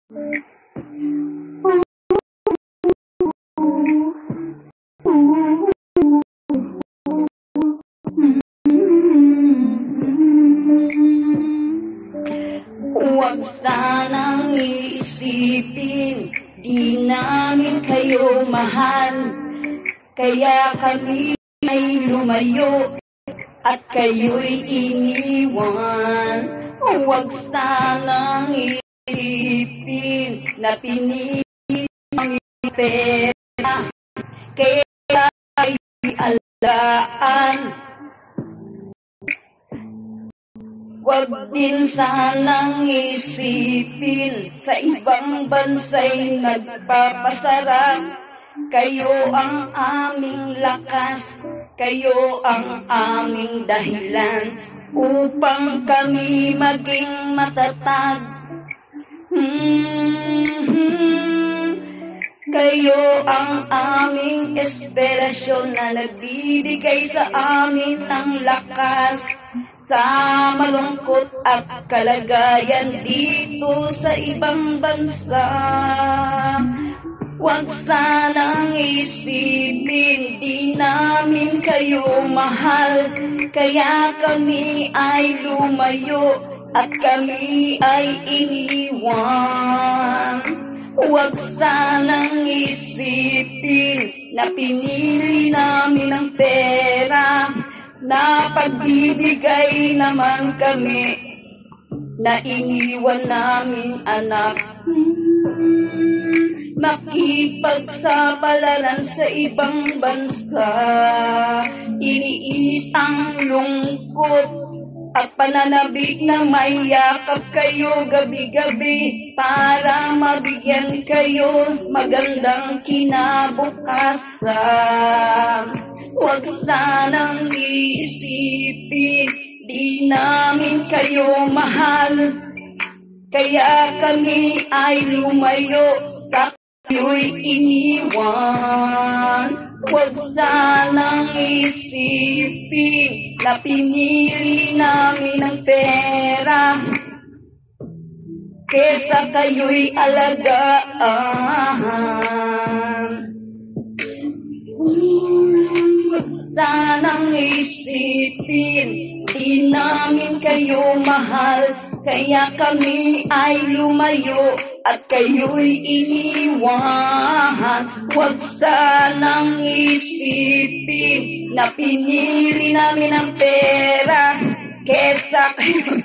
Huwag sanang iisipin, di namin kayo mahal, kaya kami ay lumayo at kayo'y iniwan. Huwag sanang iisipin na pinili ang pera, kaya kayo'y alaan. Huwag din sanang isipin sa ibang bansa'y nagpapasarap. Kayo ang aming lakas, kayo ang aming dahilan upang kami maging matatag. Kayo ang aming inspirasyon na nagbibigay sa amin ng lakas sa malungkot at kalagayan dito sa ibang bansa. Huwag sanang isipin, di namin kayo mahal, kaya kami ay lumayo at kami ay iniwan. Huwag sanang isipin na pinili namin ang pera, na pagbibigay naman kami, na iniwan namin anak. Makipagsapalaran sa ibang bansa, iniis ang lungkot at pananabik na may yakap kayo gabi-gabi para mabigyan kayo magandang kinabukasan. Huwag sanang isipin, di namin kayo mahal, kaya kami ay lumayo sa kayo'y iniwan. Huwag sanang isipin na pinili namin ang pera, kesa kayo'y alagaan. Huwag sanang isipin, di namin kayo mahal, kaya kami ay lumayo at kayo'y iniwan. Huwag sanang isipin na pinili namin ang pera, kesa kayo